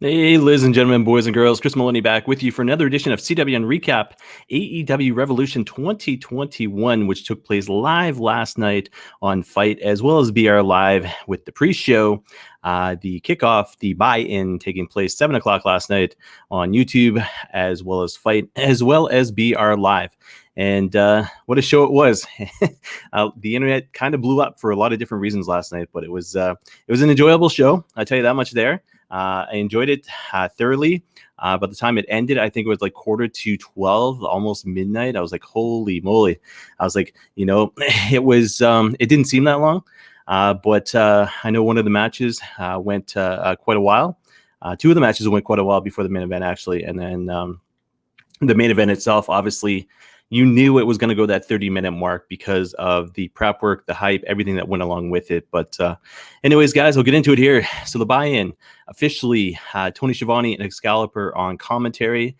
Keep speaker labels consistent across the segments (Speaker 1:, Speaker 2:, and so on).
Speaker 1: Hey, ladies and gentlemen, boys and girls, Chris Maloney back with you for another edition of CWN Recap, AEW Revolution 2021, which took place live last night on Fight, as well as BR Live with the pre-show, the kickoff, the buy-in taking place 7 o'clock last night on YouTube, as well as Fight, as well as BR Live. And what a show it was. The internet kind of blew up for a lot of different reasons last night, but it was an enjoyable show. I'll tell you that much there. I enjoyed it thoroughly. By the time it ended, I think it was like 11:45, almost midnight. I was like, holy moly. I was like, it didn't seem that long. But I know one of the matches went quite a while. Two of the matches went quite a while before the main event, actually. And then the main event itself, obviously, you knew it was going to go that 30-minute mark because of the prep work, the hype, everything that went along with it. But anyways, guys, we'll get into it here. So the buy-in, officially, Tony Schiavone and Excalibur on commentary.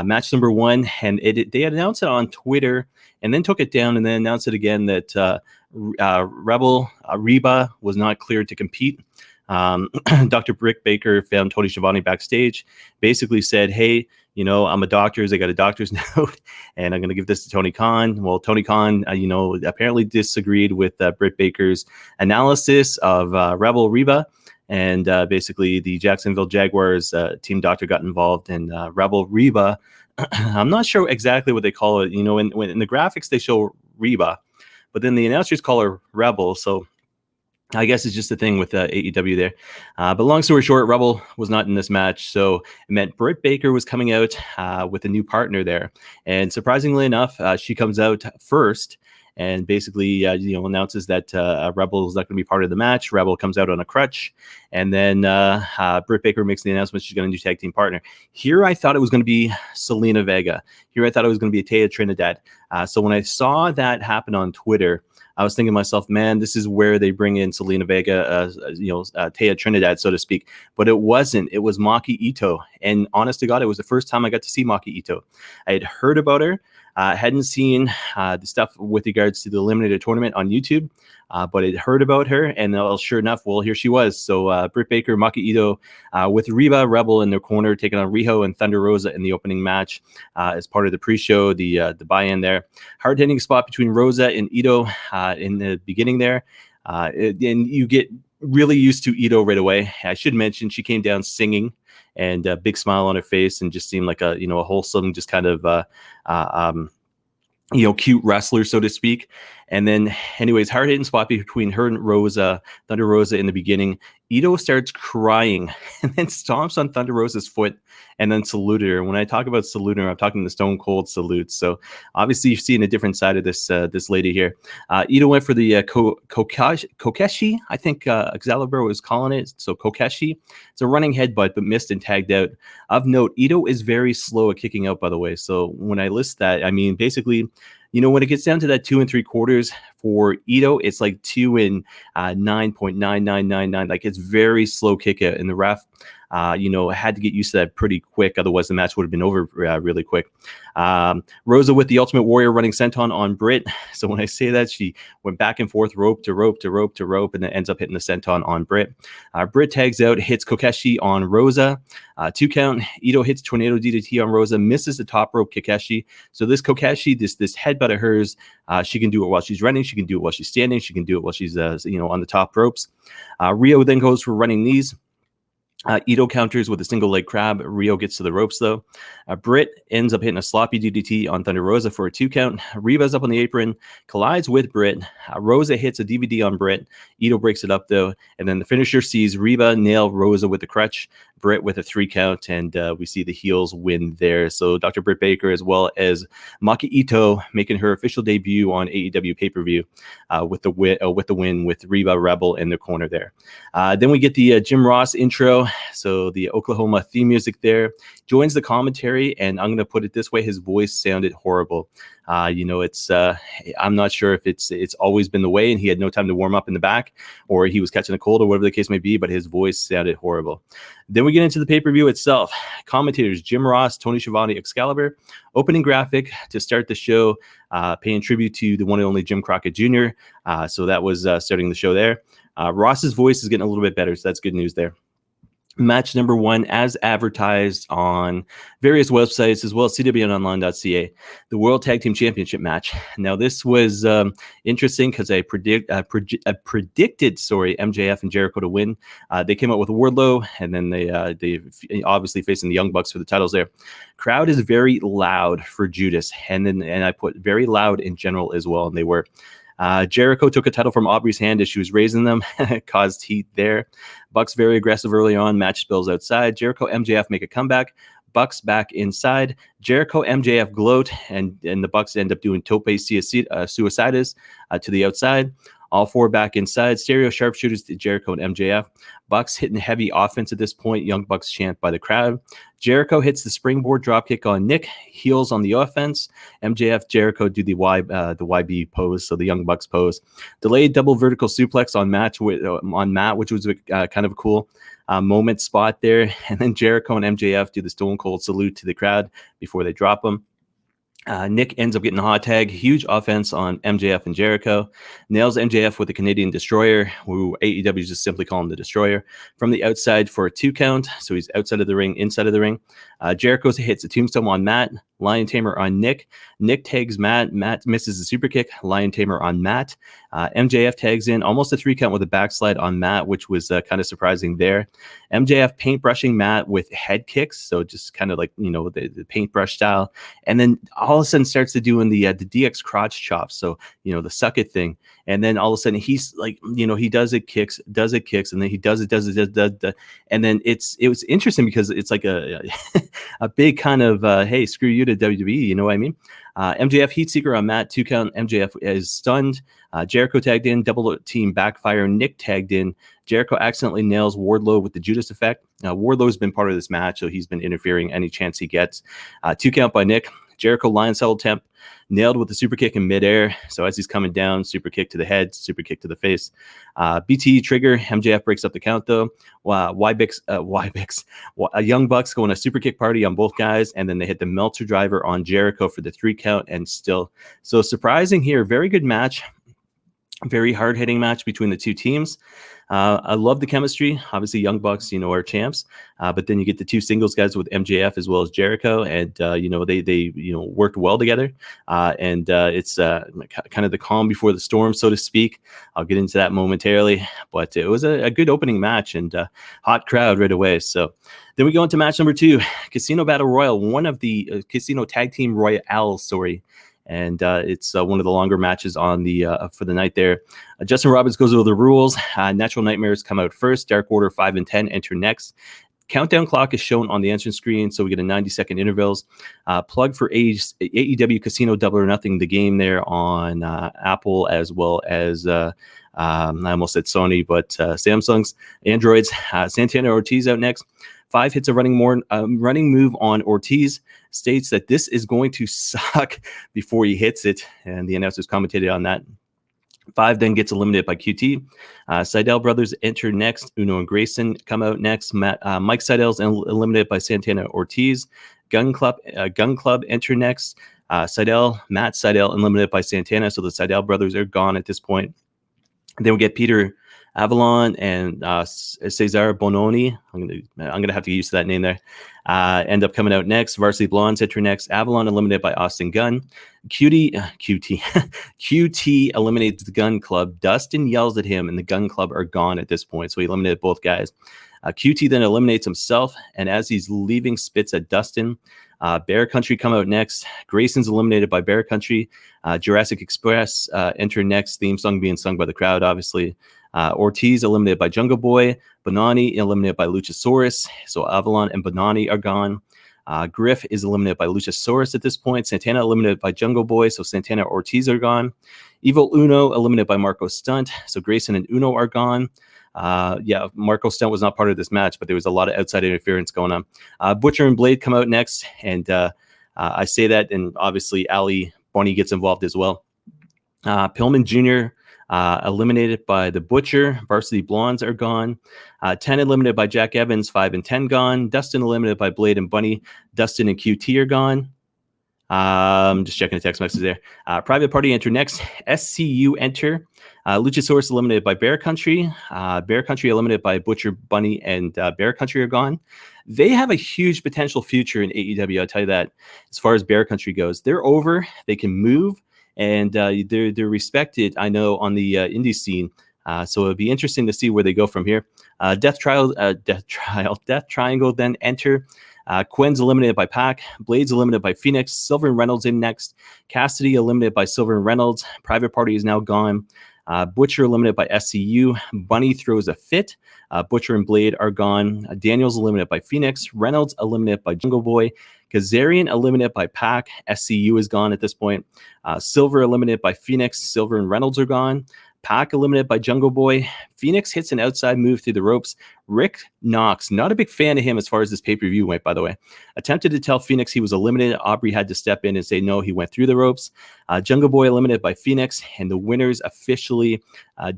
Speaker 1: Match number 1, and they had announced it on Twitter and then took it down and then announced it again that Rebel Reba was not cleared to compete. Dr. Britt Baker found Tony Schiavone backstage, basically said, hey, I'm a doctor. I got a doctor's note, and I'm going to give this to Tony Khan. Well, Tony Khan, apparently disagreed with Britt Baker's analysis of Rebel Reba, and basically the Jacksonville Jaguars team doctor got involved, and Rebel Reba, I'm not sure exactly what they call it. In the graphics they show Reba, but then the announcers call her Rebel, so I guess it's just a thing with AEW there. But long story short, Rebel was not in this match. So it meant Britt Baker was coming out with a new partner there. And surprisingly enough, she comes out first and basically announces that Rebel is not going to be part of the match. Rebel comes out on a crutch. And then Britt Baker makes the announcement she's going to do tag team partner. Here I thought it was going to be Zelina Vega. Here I thought it was going to be Taya Trinidad. So when I saw that happen on Twitter, I was thinking to myself, man, this is where they bring in Zelina Vega, Taya Trinidad, so to speak. But it wasn't. It was Maki Ito. And honest to God, it was the first time I got to see Maki Ito. I had heard about her. Hadn't seen the stuff with regards to the Eliminator tournament on YouTube, but I'd heard about her, and sure enough, well, here she was. So Britt Baker, Maki Ito, with Reba Rebel in their corner, taking on Riho and Thunder Rosa in the opening match as part of the pre-show, the buy-in there. Hard-hitting spot between Rosa and Ito in the beginning there, and you get really used to Ito right away. I should mention she came down singing, and a big smile on her face, and just seemed like a wholesome, just kind of cute wrestler, so to speak. And then, anyways, hard hitting spot between her and Rosa, Thunder Rosa in the beginning. Ito starts crying and then stomps on Thunder Rosa's foot and then saluted her. When I talk about saluting her, I'm talking the Stone Cold salute. So obviously you've seen a different side of this lady here. Ito went for the Kokeshi, I think Excalibur was calling it. So Kokeshi. It's a running headbutt, but missed and tagged out. Of note, Ito is very slow at kicking out, by the way. So when I list that, I mean, basically, when it gets down to that 2 3/4 for Ito, it's like 2 and 9.9999. Like, it's very slow kick out, and the ref, had to get used to that pretty quick. Otherwise, the match would have been over really quick. Rosa with the Ultimate Warrior running senton on Britt. So when I say that, she went back and forth, rope to rope to rope to rope, and then ends up hitting the senton on Britt. Britt tags out, hits Kokeshi on Rosa. 2 count. Ito hits Tornado DDT on Rosa, misses the top rope Kokeshi. So this Kokeshi, this headbutt of hers, she can do it while she's running. She can do it while she's standing. She can do it while she's on the top ropes. Rio then goes for running knees. Ito counters with a single leg crab. Rio gets to the ropes, though. Britt ends up hitting a sloppy DDT on Thunder Rosa for a 2 count. Reba's up on the apron, collides with Britt. Rosa hits a DVD on Britt. Ito breaks it up, though. And then the finisher sees Reba nail Rosa with the crutch, Britt with a 3 count, and we see the heels win there. So Dr. Britt Baker, as well as Maki Ito, making her official debut on AEW pay-per-view with the win with Reba Rebel in the corner there. Then we get the Jim Ross intro. So the Oklahoma theme music there, joins the commentary, and I'm going to put it this way: his voice sounded horrible. It's I'm not sure if it's always been the way, and he had no time to warm up in the back, or he was catching a cold, or whatever the case may be. But his voice sounded horrible. Then we get into the pay-per-view itself. Commentators: Jim Ross, Tony Schiavone, Excalibur. Opening graphic to start the show, paying tribute to the one and only Jim Crockett Jr. So that was starting the show there. Ross's voice is getting a little bit better, so that's good news there. Match number 1, as advertised on various websites as well as CWNonline.ca, the World Tag Team Championship match. Now, this was interesting because I predicted MJF and Jericho to win. They came out with Wardlow, and then they obviously facing the Young Bucks for the titles there. Crowd is very loud for Judas, and I put very loud in general as well, and they were. Jericho took a title from Aubrey's hand as she was raising them, caused heat there. Bucks very aggressive early on, match spills outside. Jericho, MJF make a comeback. Bucks back inside. Jericho, MJF gloat, and the Bucks end up doing tope suicidas to the outside. All 4 back inside. Stereo sharpshooters to Jericho and MJF. Bucks hitting heavy offense at this point. Young Bucks chant by the crowd. Jericho hits the springboard dropkick on Nick. Heels on the offense. MJF, Jericho do the YB pose, so the Young Bucks pose. Delayed double vertical suplex on Matt, which was kind of a cool moment spot there. And then Jericho and MJF do the Stone Cold salute to the crowd before they drop him. Nick ends up getting a hot tag. Huge offense on MJF and Jericho. Nails MJF with the Canadian Destroyer, who AEW is just simply calling the Destroyer, from the outside for a 2 count. So he's outside of the ring, inside of the ring. Jericho hits a tombstone on Matt. Lion Tamer on Nick. Nick tags Matt. Matt misses the super kick. Lion Tamer on Matt. MJF tags in almost a 3 count with a backslide on Matt, which was kind of surprising there. MJF paintbrushing Matt with head kicks, so just kind of like, the paintbrush style, and then all of a sudden starts to doing the DX crotch chops, so the suck it thing, and then all of a sudden he's like, he does it kicks, and then he does it, and then it was interesting because it's like a big kind of hey, screw you to WWE, you know what I mean? MJF heat seeker on Matt, 2 count. MJF is stunned. Jericho tagged in, double team backfire. Nick tagged in. Jericho accidentally nails Wardlow with the Judas effect. Wardlow's been part of this match, so he's been interfering any chance he gets. 2 count by Nick. Jericho lion saddle temp, nailed with the super kick in midair. So as he's coming down, super kick to the head, super kick to the face. BTE trigger. MJF breaks up the count though. Young Bucks going a super kick party on both guys, and then they hit the Meltzer driver on Jericho for the 3 count, and still. So surprising here. Very good match. Very hard-hitting match between the 2 teams. I love the chemistry. Obviously, Young Bucks, are champs. But then you get the 2 singles guys with MJF as well as Jericho, and they worked well together. It's kind of the calm before the storm, so to speak. I'll get into that momentarily. But it was a good opening match and hot crowd right away. So then we go into match number 2, Casino Battle Royal, one of the Casino Tag Team Royale, sorry. And it's one of the longer matches on the for the night there. Justin Roberts goes over the rules. Natural Nightmares come out first. Dark Order 5 and 10 enter next. Countdown clock is shown on the entrance screen, so we get a 90-second intervals. Plug for AEW Casino Double or Nothing, the game there on Apple, as well as I almost said Sony, but Samsung's Androids. Santana Ortiz out next. 5 hits a running move on Ortiz, states that this is going to suck before he hits it, and the announcers commentated on that. 5 then gets eliminated by QT. Seidel brothers enter next. Uno and Grayson come out next. Mike Seidel's eliminated by Santana Ortiz. Gun Club enter next. Matt Seidel eliminated by Santana, so the Seidel brothers are gone at this point. Then we get Peter Avalon and Cesar Bononi. I'm gonna have to get used to that name there. End up coming out next. Varsity Blondes enter next. Avalon eliminated by Austin Gunn. QT eliminates the Gun Club. Dustin yells at him, and the Gun Club are gone at this point. So he eliminated both guys. QT then eliminates himself, and as he's leaving, spits at Dustin. Bear Country come out next. Grayson's eliminated by Bear Country. Jurassic Express enter next. Theme song being sung by the crowd, obviously. Ortiz eliminated by Jungle Boy. Bonani eliminated by Luchasaurus. So Avalon and Bonani are gone. Griff is eliminated by Luchasaurus at this point. Santana eliminated by Jungle Boy. So Santana and Ortiz are gone. Evil Uno eliminated by Marco Stunt. So Grayson and Uno are gone. Marco Stunt was not part of this match, but there was a lot of outside interference going on. Butcher and Blade come out next. And I say that, and obviously Ali Bonnie gets involved as well. Pillman Jr. Eliminated by the Butcher. Varsity Blondes are gone. 10 eliminated by Jack Evans. 5 and 10 gone. Dustin eliminated by Blade and Bunny. Dustin and QT are gone. Just checking the text message there. Private Party enter next. SCU enter. Luchasaurus eliminated by Bear Country. Bear Country eliminated by Butcher, Bunny, and Bear Country are gone. They have a huge potential future in AEW. I'll tell you that. As far as Bear Country goes, they're over. They can move, and they're respected, I know, on the indie scene. So it'll be interesting to see where they go from here. Death Triangle then enter. Quinn's eliminated by Pac. Blade's eliminated by Phoenix. Silver and Reynolds in next. Cassidy eliminated by Silver and Reynolds. Private Party is now gone. Butcher eliminated by SCU. Bunny throws a fit. Butcher and Blade are gone. Daniels eliminated by Phoenix. Reynolds eliminated by Jungle Boy. Kazarian eliminated by Pac. SCU is gone at this point. Silver eliminated by Phoenix. Silver and Reynolds are gone. Pac eliminated by Jungle Boy. Phoenix hits an outside move through the ropes. Rick Knox, not a big fan of him as far as this pay-per-view went, by the way. Attempted to tell Phoenix he was eliminated. Aubrey had to step in and say, no, he went through the ropes. Jungle Boy eliminated by Phoenix. And the winners officially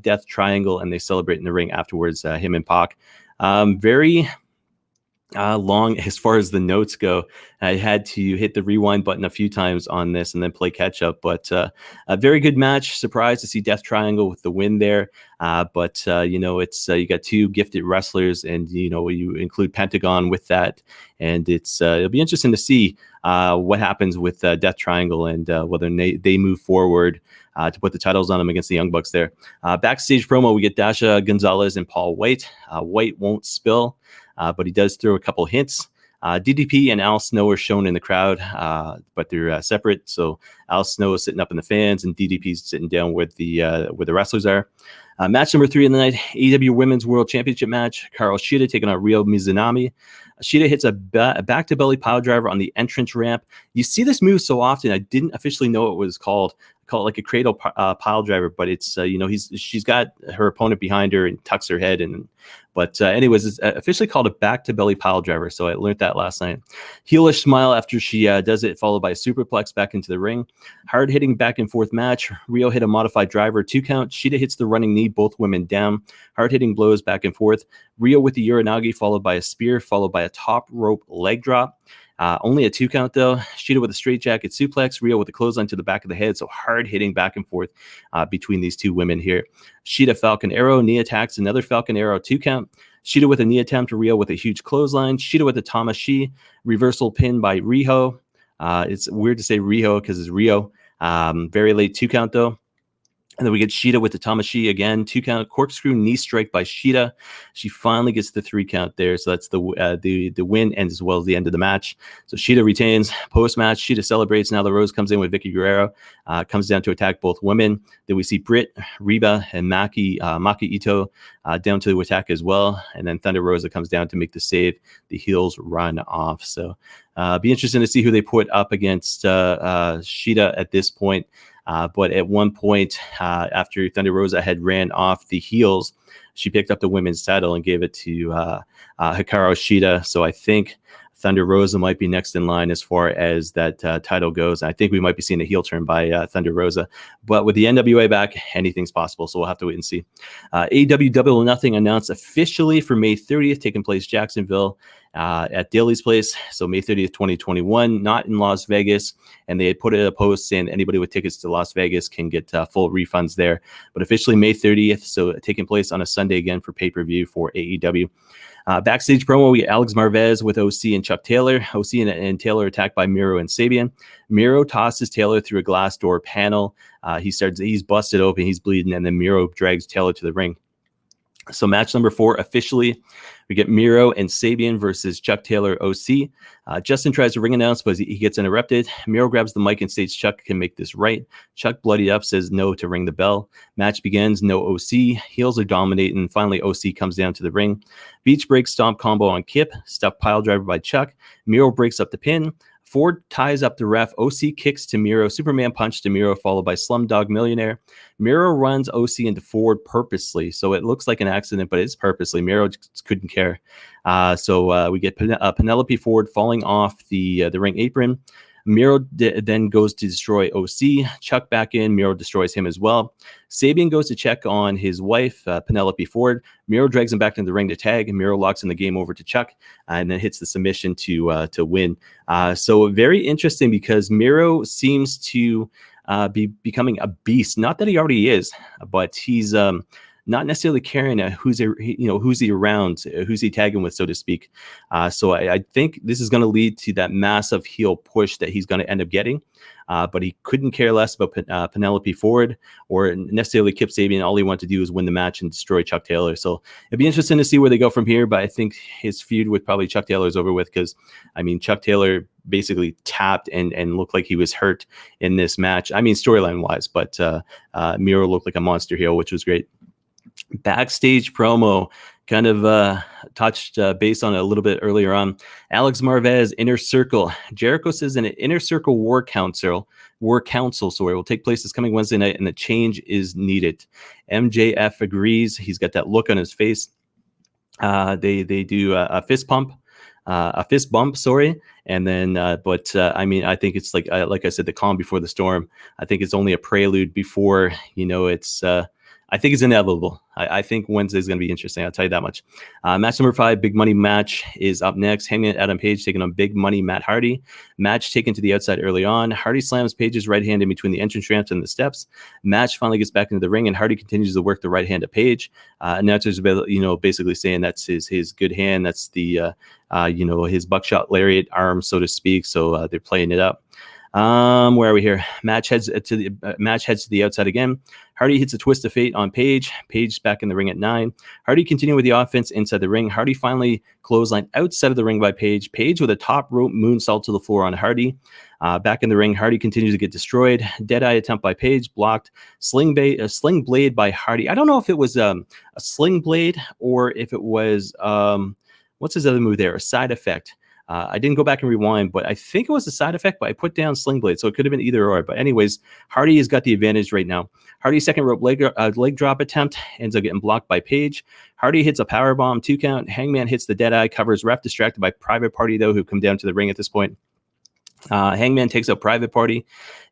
Speaker 1: Death Triangle, and they celebrate in the ring afterwards, him and Pac. Very long as far as the notes go. I had to hit the rewind button a few times on this and then play catch up, but a very good match. Surprised to see Death Triangle with the win there. But it's you got two gifted wrestlers, and you include Pentagon with that, and it'll be interesting to see what happens with Death Triangle and whether they move forward to put the titles on them against the Young Bucks there. Backstage promo, we get Dasha Gonzalez and Paul White. White won't spill, but he does throw a couple hints. DDP and Al Snow are shown in the crowd, but they're separate. So Al Snow is sitting up in the fans, and DDP's sitting down where the wrestlers are. Match number 3 in the night, AEW Women's World Championship match. Hikaru Shida taking on Ryo Mizunami. Shida hits a back-to-belly pile driver on the entrance ramp. You see this move so often. I didn't officially know what it was called. Call it like a cradle pile driver, but it's she's got her opponent behind her and tucks her head in. But anyways, it's officially called a back to belly pile driver. So I learned that last night. Heelish smile after she does it, followed by a superplex back into the ring. Hard hitting back and forth match. Rio hit a modified driver 2 count. Shida hits the running knee, both women down. Hard hitting blows back and forth. Rio with the Uranagi, followed by a spear, followed by a top rope leg drop. Only a 2 count though. Shida with a straight jacket suplex. Rio with a clothesline to the back of the head. So hard hitting back and forth between these two women here. Shida Falcon Arrow, knee attacks, another Falcon Arrow 2 count. Shida with a knee attempt to Rio with a huge clothesline. Shida with a Tamashi, reversal pin by Riho. It's weird to say Riho because it's Rio. Very late 2 count though. And then we get Shida with the Tamashi again, 2 count, corkscrew knee strike by Shida. She finally gets the 3 count there. So that's the win, and as well as the end of the match. So Shida retains. Post-match, Shida celebrates. Now the Rose comes in with Vicky Guerrero. Comes down to attack both women. Then we see Britt, Reba, and Maki Ito down to attack as well. And then Thunder Rosa comes down to make the save. The heels run off. So be interesting to see who they put up against Shida at this point. But at one point, after Thunder Rosa had ran off the heels, she picked up the women's title and gave it to Hikaru Shida. So I think Thunder Rosa might be next in line as far as that title goes. I think we might be seeing a heel turn by Thunder Rosa. But with the NWA back, anything's possible. So we'll have to wait and see. AEW Double or Nothing announced officially for May 30th, taking place Jacksonville at Daly's Place. So May 30th, 2021, not in Las Vegas. And they had put a post saying anybody with tickets to Las Vegas can get full refunds there. But officially May 30th, so taking place on a Sunday again for pay-per-view for AEW. Backstage promo, we get Alex Marvez with OC and Chuck Taylor. OC and Taylor attacked by Miro and Sabian. Miro tosses Taylor through a glass door panel. He's busted open, he's bleeding, and then Miro drags Taylor to the ring. So match number 4, officially, we get Miro and Sabian versus Chuck Taylor, OC. Justin tries to ring announce, but he gets interrupted. Miro grabs the mic and states Chuck can make this right. Chuck, bloodied up, says no to ring the bell. Match begins, no OC. Heels are dominating. Finally, OC comes down to the ring. Beach break stomp combo on Kip. Stuff pile driver by Chuck. Miro breaks up the pin. Ford ties up the ref. OC kicks to Miro. Superman punch to Miro, followed by Slumdog Millionaire. Miro runs OC into Ford purposely. So it looks like an accident, but it's purposely. Miro just couldn't care. So we get Penelope Ford falling off the ring apron. Miro then goes to destroy OC. Chuck back in. Miro destroys him as well. Sabian goes to check on his wife, Penelope Ford. Miro drags him back into the ring to tag. Miro locks in the game over to Chuck and then hits the submission to win. So very interesting because Miro seems to be becoming a beast. Not that he already is, but he's not necessarily caring who's he around, who's he tagging with, so to speak. So I think this is going to lead to that massive heel push that he's going to end up getting. But he couldn't care less about Penelope Ford or necessarily Kip Sabian. All he wanted to do was win the match and destroy Chuck Taylor. So it'd be interesting to see where they go from here. But I think his feud with probably Chuck Taylor is over with because, I mean, Chuck Taylor basically tapped and looked like he was hurt in this match. I mean, storyline wise, but Miro looked like a monster heel, which was great. Backstage promo, kind of touched base on it a little bit earlier on. Alex Marvez, Inner Circle. Jericho says an Inner Circle War Council, will take place this coming Wednesday night, and the change is needed. MJF agrees. He's got that look on his face. They do a fist bump, and then I mean, I think it's like I said, the calm before the storm. I think it's only a prelude before, it's I think it's inevitable. I think Wednesday is going to be interesting. I'll tell you that much. Match number 5, big money match, is up next. Hangman Adam Page taking on Big Money Matt Hardy. Match taken to the outside early on. Hardy slams Page's right hand in between the entrance ramps and the steps. Match finally gets back into the ring, and Hardy continues to work the right hand of Page. Announcers, basically saying that's his good hand. That's the his buckshot lariat arm, so to speak. So they're playing it up. Where are we here? Match heads to the outside again. Hardy hits a twist of fate on Page. Page back in the ring at 9. Hardy continuing with the offense inside the ring. Hardy finally clothesline outside of the ring by Page. Page with a top rope moonsault to the floor on Hardy. Back in the ring, Hardy continues to get destroyed. Deadeye attempt by Page, blocked. Sling blade by Hardy. I don't know if it was a sling blade or if it was what's his other move there? A side effect. I didn't go back and rewind, but I think it was a side effect, but I put down Sling Blade, so it could have been either or. But anyways, Hardy has got the advantage right now. Hardy's second rope leg drop attempt ends up getting blocked by Page. Hardy hits a powerbomb 2 count. Hangman hits the Deadeye, covers ref, distracted by Private Party, though, who come down to the ring at this point. Hangman takes out Private Party,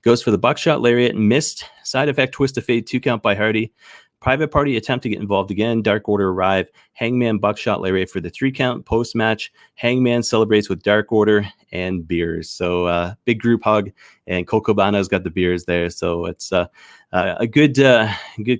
Speaker 1: goes for the buckshot lariat, missed. Side effect twist of fate 2 count by Hardy. Private Party attempt to get involved again. Dark Order arrive. Hangman buckshot lariat for the 3 count. Post match, Hangman celebrates with Dark Order and beers. So big group hug, and Coco Cabana's got the beers there. So it's a good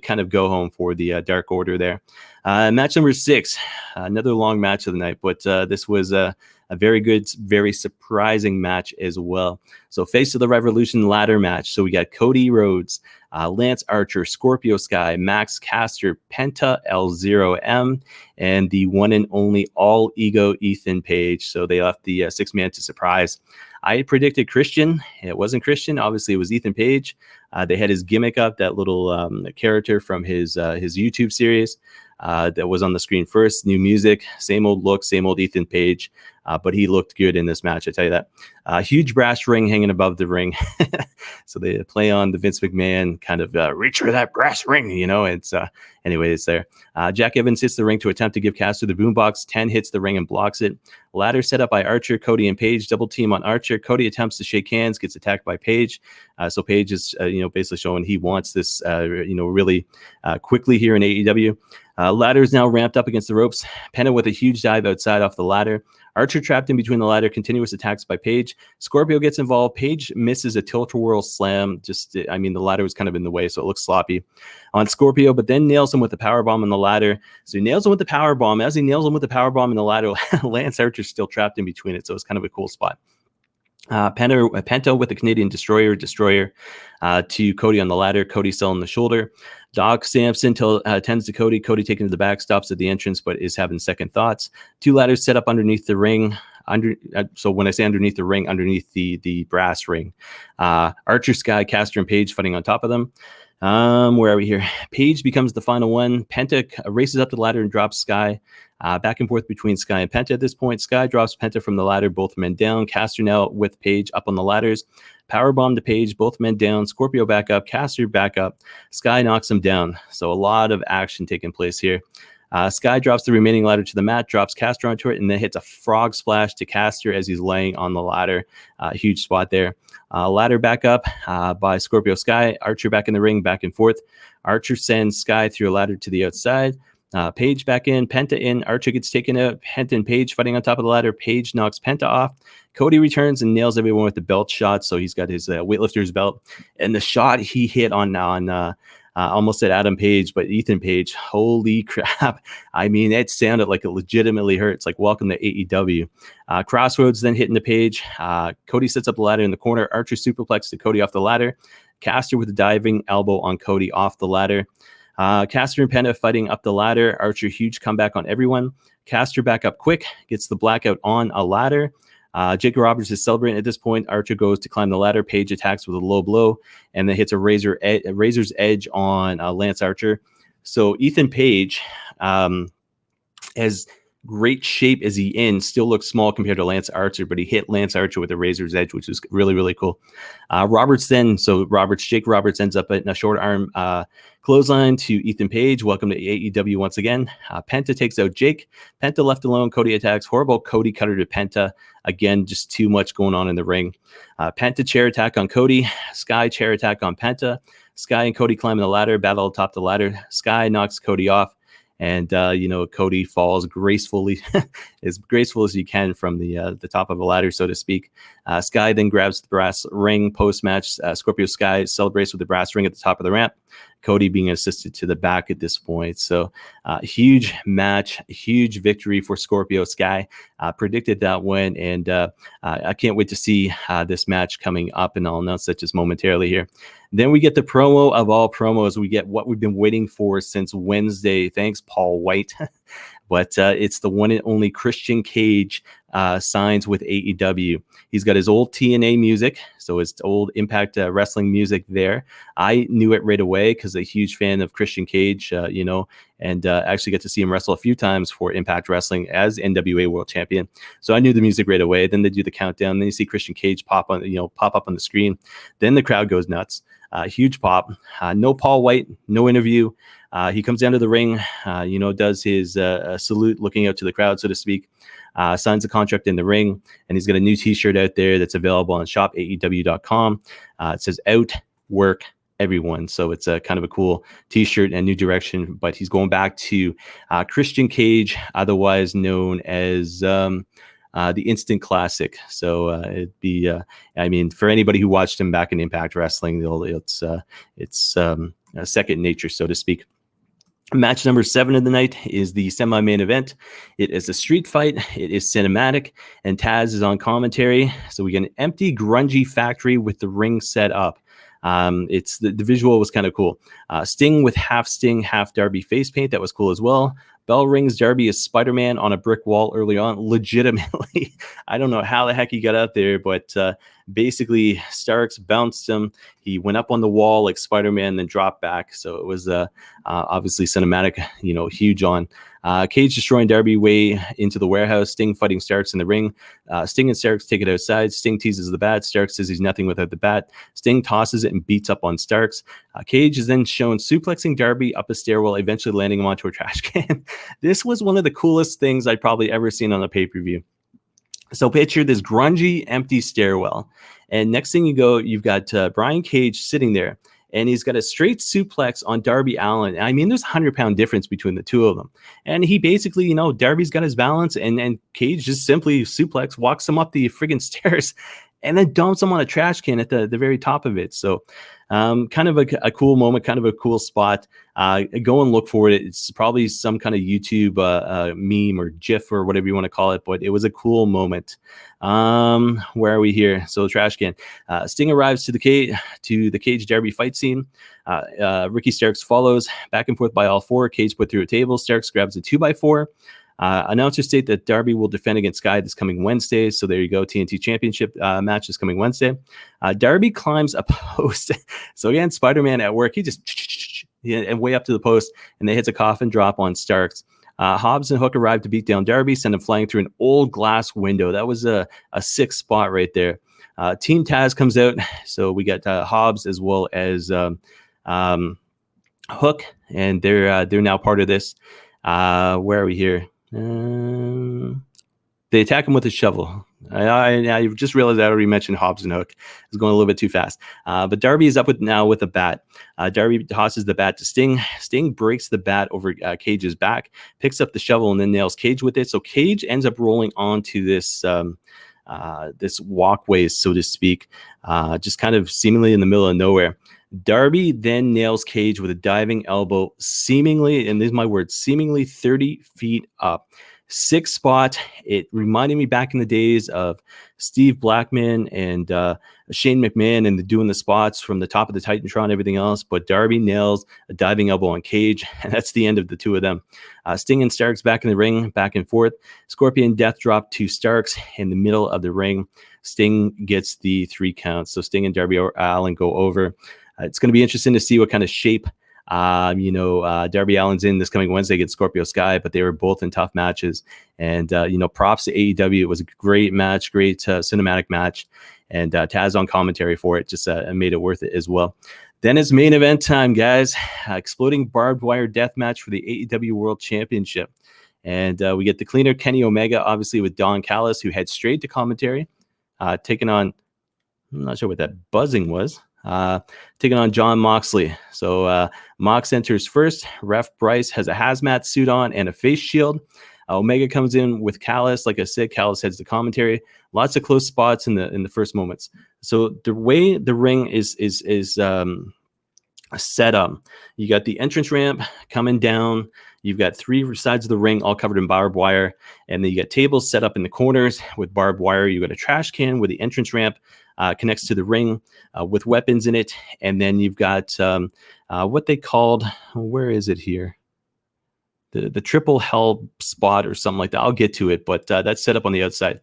Speaker 1: kind of go home for the Dark Order there. Match number 6, another long match of the night, but this was a very good, very surprising match as well. So Face of the Revolution ladder match. So we got Cody Rhodes, Lance Archer, Scorpio Sky, Max Caster, Penta, L0M, and the one and only all ego Ethan Page. So they left the 6-man to surprise. I predicted Christian. It wasn't Christian. Obviously, it was Ethan Page. They had his gimmick up, that little character from his YouTube series that was on the screen first. New music, same old look, same old Ethan Page. But he looked good in this match, I tell you that. Huge brass ring hanging above the ring. So they play on the Vince McMahon kind of reach for that brass ring, It's anyway, it's there. Jack Evans hits the ring to attempt to give Caster the boombox. 10 hits the ring and blocks it. Ladder set up by Archer, Cody, and Page. Double team on Archer. Cody attempts to shake hands, gets attacked by Page. So Page is, basically showing he wants this, really quickly here in AEW. Ladder is now ramped up against the ropes. Penta with a huge dive outside off the ladder. Archer trapped in between the ladder. Continuous attacks by Page. Scorpio gets involved. Page misses a tilt-a-whirl slam. The ladder was kind of in the way, so it looks sloppy on Scorpio, but then nails him with the powerbomb on the ladder. So he nails him with the powerbomb. As he nails him with the powerbomb in the ladder, Lance Archer's still trapped in between it, so it's kind of a cool spot. Penta with the Canadian Destroyer to Cody on the ladder. Cody still on the shoulder. Doc Samson tends to Cody. Cody taken to the back, stops at the entrance, but is having second thoughts. 2 ladders set up underneath the ring. So when I say underneath the ring, underneath the brass ring. Archer, Sky, Caster, and Page fighting on top of them. Where are we here? Page becomes the final one. Penta races up the ladder and drops Sky. Back and forth between Sky and Penta at this point. Sky drops Penta from the ladder, both men down. Caster now with Page up on the ladders. Powerbomb to Page, both men down. Scorpio back up, Caster back up. Sky knocks him down. So a lot of action taking place here. Sky drops the remaining ladder to the mat, drops Caster onto it, and then hits a frog splash to Caster as he's laying on the ladder. Huge spot there. Ladder back up by Scorpio Sky. Archer back in the ring, back and forth. Archer sends Sky through a ladder to the outside. Page back in, Penta in. Archer gets taken out. Penta and Page fighting on top of the ladder. Page knocks Penta off. Cody returns and nails everyone with the belt shot. So he's got his weightlifter's belt. And the shot he hit on almost said Adam Page, but Ethan Page. Holy crap. I mean, it sounded like it legitimately hurt. It's like, welcome to AEW. Crossroads then hitting the Page. Cody sets up the ladder in the corner. Archer superplex to Cody off the ladder. Caster with a diving elbow on Cody off the ladder. Caster and Penta fighting up the ladder. Archer, huge comeback on everyone. Caster back up quick, gets the blackout on a ladder. Jake Roberts is celebrating at this point. Archer goes to climb the ladder. Page attacks with a low blow and then hits a razor's edge on Lance Archer. So Ethan Page, as great shape as he in, still looks small compared to Lance Archer, but he hit Lance Archer with a razor's edge, which is really, really cool. Jake Roberts ends up in a short arm clothesline to Ethan Page. Welcome to AEW once again. Penta takes out Jake. Penta left alone. Cody attacks. Horrible Cody cutter to Penta. Again, just too much going on in the ring. Penta chair attack on Cody. Sky chair attack on Penta. Sky and Cody climbing the ladder, battle atop the ladder. Sky knocks Cody off. And, Cody falls gracefully, as graceful as you can from the top of a ladder, so to speak. Sky then grabs the brass ring post-match. Scorpio Sky celebrates with the brass ring at the top of the ramp. Cody being assisted to the back at this point. So huge match, huge victory for Scorpio Sky. Predicted that one, and I can't wait to see this match coming up, and I'll announce that just momentarily here. Then we get the promo of all promos. We get what we've been waiting for since Wednesday. Thanks, Paul White. But it's the one and only Christian Cage signs with AEW. He's got his old TNA music, so his old Impact Wrestling music there. I knew it right away because I'm a huge fan of Christian Cage, and actually got to see him wrestle a few times for Impact Wrestling as NWA World Champion. So I knew the music right away. Then they do the countdown. Then you see Christian Cage pop up on the screen. Then the crowd goes nuts. Huge pop. No Paul White, no interview. He comes down to the ring, does his salute, looking out to the crowd, so to speak. Signs a contract in the ring, and he's got a new T-shirt out there that's available on shopaew.com. It says "Outwork Everyone," so it's a kind of a cool T-shirt and new direction. But he's going back to Christian Cage, otherwise known as the Instant Classic. So it'd be, for anybody who watched him back in Impact Wrestling, it's second nature, so to speak. Match number 7 of the night is the semi-main event. It is a street fight. It is cinematic, and Taz is on commentary. So we get an empty, grungy factory with the ring set up. It's the visual was kind of cool. Sting with half Sting, half Darby face paint. That was cool as well. Bell rings Darby as Spider-Man on a brick wall early on. Legitimately, I don't know how the heck he got out there, but basically Starks bounced him. He went up on the wall like Spider-Man, then dropped back. So it was obviously cinematic, huge on. Cage destroying Darby way into the warehouse. Sting fighting Starks in the ring. Sting and Starks take it outside. Sting teases the bat. Starks says he's nothing without the bat. Sting tosses it and beats up on Starks. Cage is then shown suplexing Darby up a stairwell, eventually landing him onto a trash can. This was one of the coolest things I'd probably ever seen on a pay-per-view. So picture this grungy, empty stairwell. And next thing you've got Brian Cage sitting there. And he's got a straight suplex on Darby Allin. I mean, there's a 100-pound difference between the two of them. And he basically, Darby's got his balance, and Cage just simply suplex, walks him up the friggin' stairs, and then dumps him on a trash can at the very top of it. So kind of a cool moment, kind of a cool spot. Go and look for it. It's probably some kind of YouTube meme or GIF or whatever you want to call it, but it was a cool moment. Where are we here? So trash can. Sting arrives to the Cage Darby fight scene. Ricky Starks follows, back and forth by all four. Cage put through a table. Starks grabs a 2x4. Announcers state that Darby will defend against Sky this coming Wednesday. So there you go. TNT Championship match is coming Wednesday. Darby climbs a post. So again, Spider-Man at work. He just and way up to the post, and then hits a coffin drop on Starks. Hobbs and Hook arrive to beat down Darby, send him flying through an old glass window. That was a sick spot right there. Team Taz comes out. So we got Hobbs as well as Hook, and they're now part of this. Where are we here? They attack him with a shovel. I just realized I already mentioned Hobbs and Hook. I was going a little bit too fast. But Darby is up now with a bat. Darby tosses the bat to Sting. Sting breaks the bat over Cage's back, picks up the shovel, and then nails Cage with it. So Cage ends up rolling onto this this walkway, so to speak, just kind of seemingly in the middle of nowhere. Darby then nails Cage with a diving elbow, seemingly, and these are my words, seemingly 30 feet up. Six spot. It reminded me back in the days of Steve Blackman and Shane McMahon and doing the spots from the top of the Titantron and everything else. But Darby nails a diving elbow on Cage, and that's the end of the two of them. Sting and Starks back in the ring, back and forth. Scorpion death drop to Starks in the middle of the ring. Sting gets the 3 counts. So Sting and Darby Allin go over. It's going to be interesting to see what kind of shape Darby Allin's in this coming Wednesday against Scorpio Sky, but they were both in tough matches. And, props to AEW. It was a great match, great cinematic match. And Taz on commentary for it just made it worth it as well. Then it's main event time, guys. Exploding barbed wire death match for the AEW World Championship. And we get the cleaner Kenny Omega, obviously, with Don Callis, who heads straight to commentary, taking on, I'm not sure what that buzzing was. Taking on Jon Moxley. So Mox enters first. Ref Bryce has a hazmat suit on and a face shield. Omega comes in with Callis. Like I said, Callis heads to commentary. Lots of close spots in the first moments. So the way the ring is set up, you got the entrance ramp coming down. You've got 3 sides of the ring all covered in barbed wire, and then you got tables set up in the corners with barbed wire. You got a trash can where the entrance ramp connects to the ring with weapons in it, and then you've got what they called, where is it here? The triple hell spot or something like that. I'll get to it, but that's set up on the outside.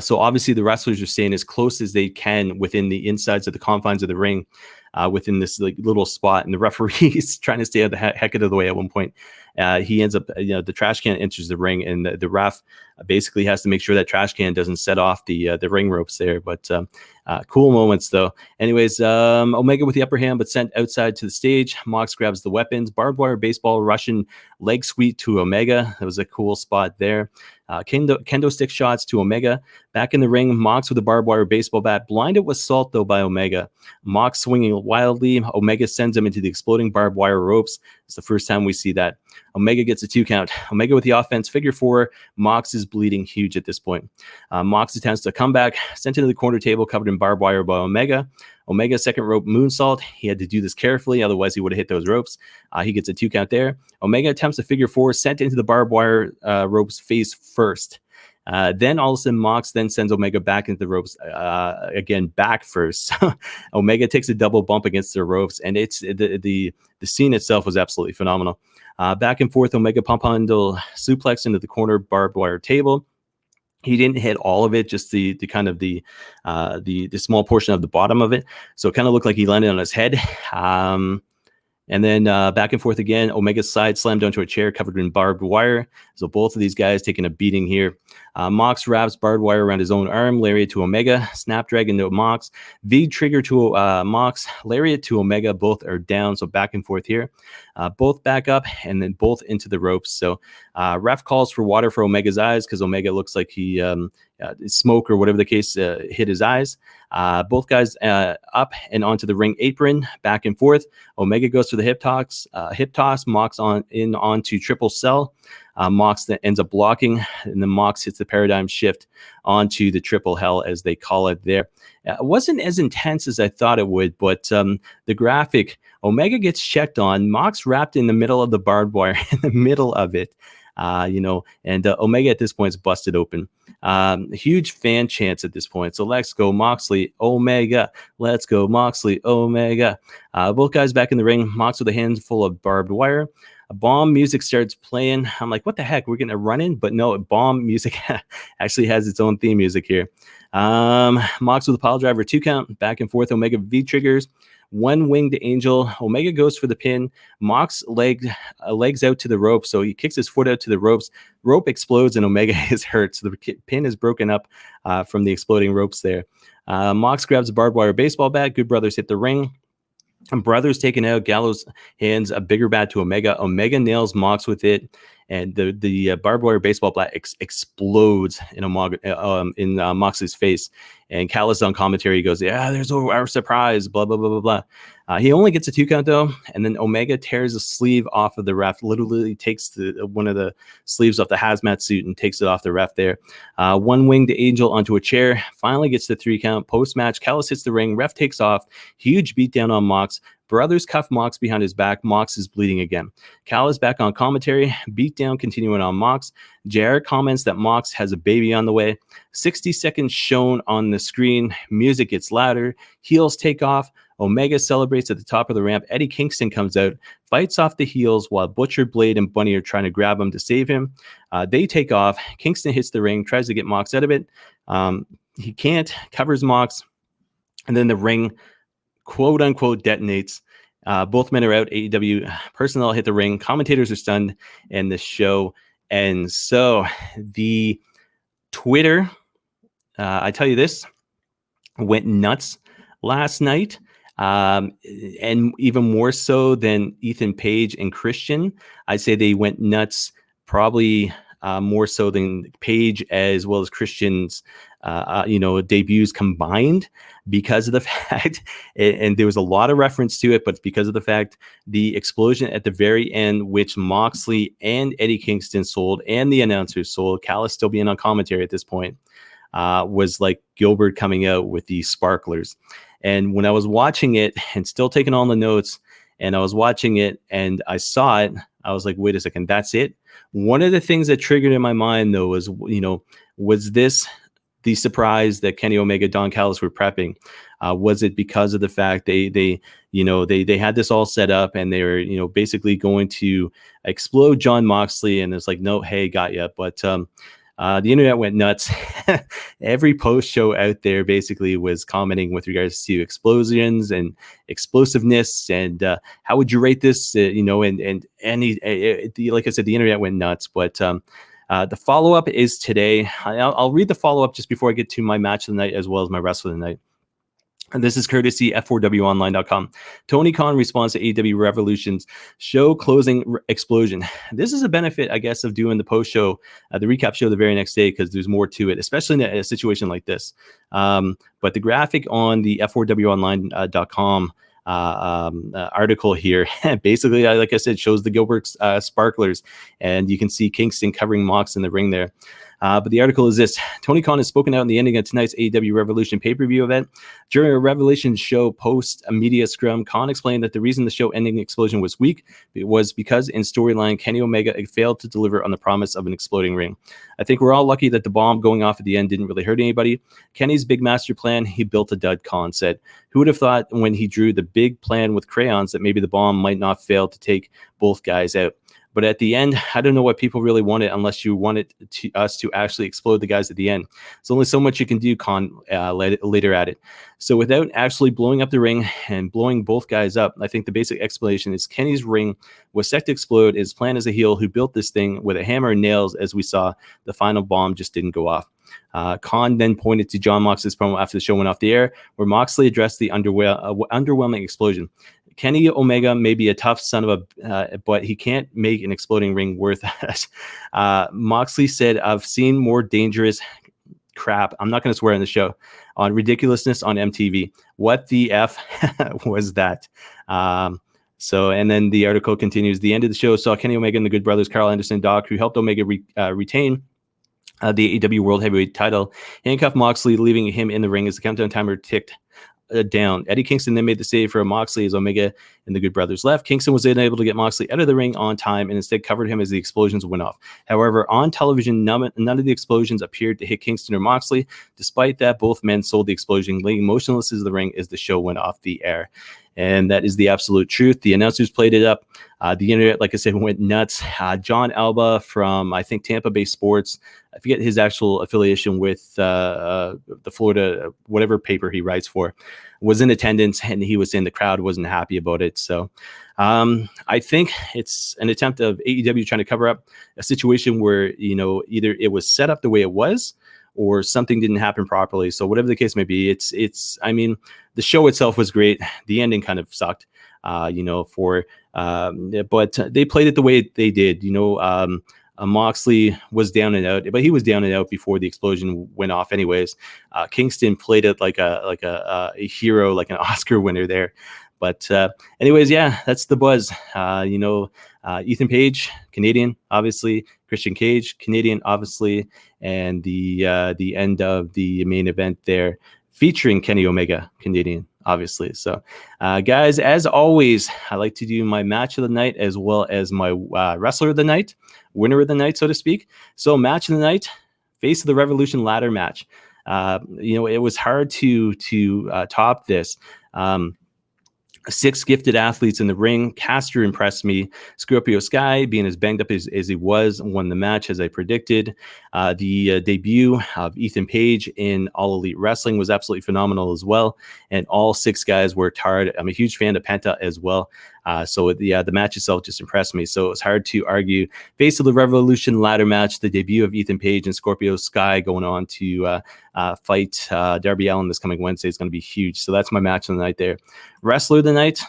Speaker 1: So obviously the wrestlers are staying as close as they can within the insides of the confines of the ring, within this little spot, and the referee is trying to stay out the heck out of the way at one point. He ends up, the trash can enters the ring, and the ref basically has to make sure that trash can doesn't set off the ring ropes there. But cool moments, though. Anyways, Omega with the upper hand, but sent outside to the stage. Mox grabs the weapons. Barbed wire baseball, Russian leg sweep to Omega. That was a cool spot there. Kendo stick shots to Omega. Back in the ring, Mox with a barbed wire baseball bat. Blinded with salt, though, by Omega. Mox swinging wildly. Omega sends him into the exploding barbed wire ropes. It's the first time we see that. Omega gets a 2 count. Omega with the offense, figure 4. Mox is bleeding huge at this point. Mox attempts to come back, sent into the corner table covered in barbed wire by Omega. Omega second rope moonsault. He had to do this carefully, otherwise he would have hit those ropes. He gets a 2 count there. Omega attempts to figure 4, sent into the barbed wire ropes face first. Then all of a sudden, Mox then sends Omega back into the ropes again, back first. Omega takes a double bump against the ropes, and it's the scene itself was absolutely phenomenal. Back and forth, Omega pump handle suplex into the corner barbed wire table. He didn't hit all of it, just the kind of the small portion of the bottom of it. So it kind of looked like he landed on his head. And then back and forth again, Omega's side slammed onto a chair covered in barbed wire. So both of these guys taking a beating here. Mox wraps barbed wire around his own arm, lariat to Omega, snapdragon to Mox, V trigger to Mox, lariat to Omega. Both are down, so back and forth here. Both back up and then both into the ropes. So ref calls for water for Omega's eyes because Omega looks like he smoke or whatever the case hit his eyes. Both guys up and onto the ring apron, back and forth. Omega goes for the hip toss. Mox onto triple cell. Mox then ends up blocking, and then Mox hits the paradigm shift onto the triple hell, as they call it there. It wasn't as intense as I thought it would, but the graphic, Omega gets checked on. Mox wrapped in the middle of the barbed wire, in the middle of it. And Omega at this point is busted open. Huge fan chants at this point. So let's go Moxley, Omega. Let's go Moxley, Omega. Both guys back in the ring. Mox with a handful of barbed wire. Bomb music starts playing. I'm like, what the heck? We're getting a run-in? But no, bomb music actually has its own theme music here. Mox with a pile driver 2 count. Back and forth. Omega V triggers. One winged angel. Omega goes for the pin. Mox legs out to the rope, so he kicks his foot out to the ropes. Rope explodes, and Omega is hurt. So the pin is broken up from the exploding ropes there. Mox grabs a barbed wire baseball bat. Good Brothers hit the ring. And Brothers taken out. Gallows hands a bigger bat to Omega. Omega nails Mox with it. and the barbed wire baseball bat explodes in Moxley's face. And Callis on commentary goes, "Yeah, there's our surprise." Blah blah blah blah blah. He only gets a 2 count though, and then Omega tears a sleeve off of the ref. Literally takes one of the sleeves off the hazmat suit and takes it off the ref there. One winged angel onto a chair. Finally gets the 3 count. Post match, Callis hits the ring. Ref takes off. Huge beatdown on Mox. Brothers cuff Mox behind his back. Mox is bleeding again. Callis back on commentary. Beatdown continuing on Mox. JR comments that Mox has a baby on the way. 60 seconds shown on the screen. Music gets louder. Heels take off. Omega celebrates at the top of the ramp. Eddie Kingston comes out, fights off the heels while Butcher, Blade, and Bunny are trying to grab him to save him. They take off. Kingston hits the ring, tries to get Mox out of it. He can't, covers Mox, and then the ring quote unquote detonates. Both men are out. AEW personnel hit the ring. Commentators are stunned, and the show ends. So the Twitter, I tell you this, went nuts last night. And even more so than Ethan Page and Christian. I'd say they went nuts probably more so than Page as well as Christian's debuts combined, because of the fact, and there was a lot of reference to it, but because of the fact the explosion at the very end, which Moxley and Eddie Kingston sold and the announcers sold, Callis still being on commentary at this point, was like Gilbert coming out with the sparklers. And when I was watching it and still taking all the notes, and I was watching it and I saw it, I was like, wait a second, that's it? One of the things that triggered in my mind, though, was, was this the surprise that Kenny Omega, Don Callis were prepping? Was it because of the fact they had this all set up and they were, basically going to explode John Moxley, and it's like, no, hey, got ya. But the internet went nuts. Every post show out there basically was commenting with regards to explosions and explosiveness, and how would you rate this? And any, like I said, the internet went nuts. But the follow up is today. I'll read the follow up just before I get to my match of the night as well as my wrestler of the night. And this is courtesy F4WOnline.com. Tony Khan responds to AEW Revolution's show closing explosion. This is a benefit, I guess, of doing the post show, the recap show the very next day, because there's more to it, especially in a situation like this. But the graphic on the F4WOnline.com article here, basically, like I said, shows the Gilbert sparklers, and you can see Kingston covering Mox in the ring there. But the article is this: Tony Khan has spoken out in the ending of tonight's AEW Revolution pay-per-view event. During a Revolution show post-media scrum, Khan explained that the reason the show ending explosion was weak was because in storyline, Kenny Omega failed to deliver on the promise of an exploding ring. I think we're all lucky that the bomb going off at the end didn't really hurt anybody. Kenny's big master plan, he built a dud, Khan said. Who would have thought when he drew the big plan with crayons that maybe the bomb might not fail to take both guys out? But at the end, I don't know what people really wanted unless you wanted us to actually explode the guys at the end. There's only so much you can do, Khan later at it. So without actually blowing up the ring and blowing both guys up, I think the basic explanation is Kenny's ring was set to explode. His plan as a heel who built this thing with a hammer and nails, as we saw, the final bomb just didn't go off. Khan then pointed to John Moxley's promo after the show went off the air, where Moxley addressed the underwhelming explosion. Kenny Omega may be a tough son of a, but he can't make an exploding ring worth it. Moxley said, I've seen more dangerous crap. I'm not going to swear on the show, on ridiculousness on MTV. What the F was that? So, and then the article continues. The end of the show saw Kenny Omega and the Good Brothers, Carl Anderson, Doc, who helped Omega retain the AEW World Heavyweight title, handcuffed Moxley, leaving him in the ring as the countdown timer ticked down. Eddie Kingston then made the save for Moxley as Omega and the Good Brothers left. Kingston was unable to get Moxley out of the ring on time and instead covered him as the explosions went off. However, on television, none of the explosions appeared to hit Kingston or Moxley. Despite that, both men sold the explosion, laying motionless as the ring as the show went off the air. And that is the absolute truth. The announcers played it up. The internet, like I said, went nuts. John Alba from, I think, Tampa Bay Sports, I forget his actual affiliation with the Florida, whatever paper he writes for, was in attendance, and he was saying the crowd wasn't happy about it. So I think it's an attempt of AEW trying to cover up a situation where, either it was set up the way it was or something didn't happen properly. So whatever the case may be, I mean, the show itself was great. The ending kind of sucked, but they played it the way they did. Moxley was down and out, but he was down and out before the explosion went off. Anyways, Kingston played it like a hero, like an Oscar winner there. But anyways, yeah, that's the buzz. Ethan Page, Canadian, obviously. Christian Cage, Canadian, obviously, and the end of the main event there, featuring Kenny Omega, Canadian, obviously. So, guys, as always, I like to do my match of the night as well as my wrestler of the night, winner of the night, so to speak. So, match of the night, Face of the Revolution ladder match. It was hard to top this. 6 gifted athletes in the ring. Caster impressed me. Scorpio Sky, being as banged up as he was, won the match as I predicted. The debut of Ethan Page in All Elite Wrestling was absolutely phenomenal as well. And all 6 guys worked hard. I'm a huge fan of Penta as well. So the match itself just impressed me. So it was hard to argue. Face of the Revolution ladder match, the debut of Ethan Page and Scorpio Sky going on to fight Darby Allin this coming Wednesday is going to be huge. So that's my match of the night there. Wrestler of the night,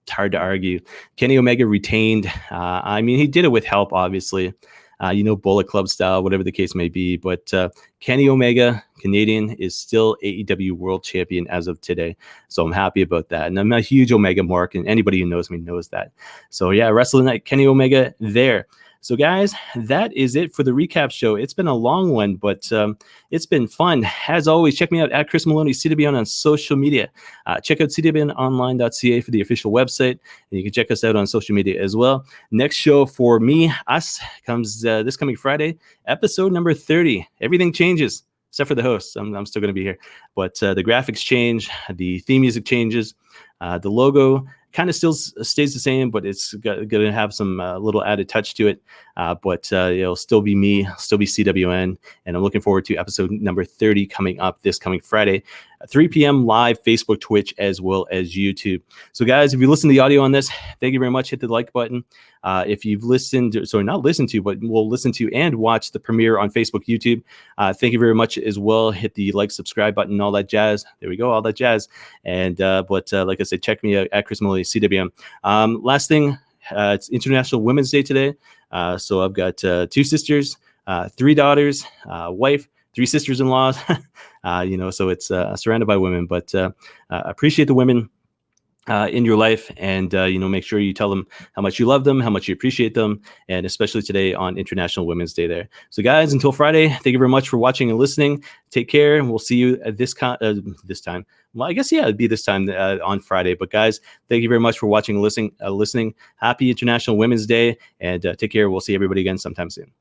Speaker 1: it's hard to argue. Kenny Omega retained. He did it with help, obviously. Bullet Club style, whatever the case may be. But Kenny Omega, Canadian, is still AEW World Champion as of today. So I'm happy about that. And I'm a huge Omega mark, and anybody who knows me knows that. So yeah, Wrestle Night, Kenny Omega there. So guys, that is it for the recap show. It's been a long one, but it's been fun. As always, check me out at Chris Maloney, CWN on social media. Check out cwnonline.ca for the official website, and you can check us out on social media as well. Next show for us comes this coming Friday, episode number 30. Everything changes, except for the hosts. I'm still going to be here. But the graphics change, the theme music changes, the logo kind of still stays the same, but it's going to have some little added touch to it. But it'll still be me, still be CWN, and I'm looking forward to episode number 30 coming up this coming Friday, 3 p.m. live, Facebook, Twitch, as well as YouTube. So guys, if you listen to the audio on this, thank you very much. Hit the like button. If you've not listened to, but will listen to and watch the premiere on Facebook, YouTube, thank you very much as well. Hit the like, subscribe button, all that jazz. There we go, all that jazz. And like I said, check me out at Chris Maloney, CWM. Last thing, it's International Women's Day today. So I've got 2 sisters, 3 daughters, wife, 3 sisters-in-laws. So it's surrounded by women. But appreciate the women in your life, and make sure you tell them how much you love them, how much you appreciate them, and especially today on International Women's Day there. So guys, until Friday, thank you very much for watching and listening. Take care, and we'll see you at this time. Well, I guess, yeah, it'd be this time on Friday. But guys, thank you very much for watching and listening. Happy International Women's Day, and take care. We'll see everybody again sometime soon.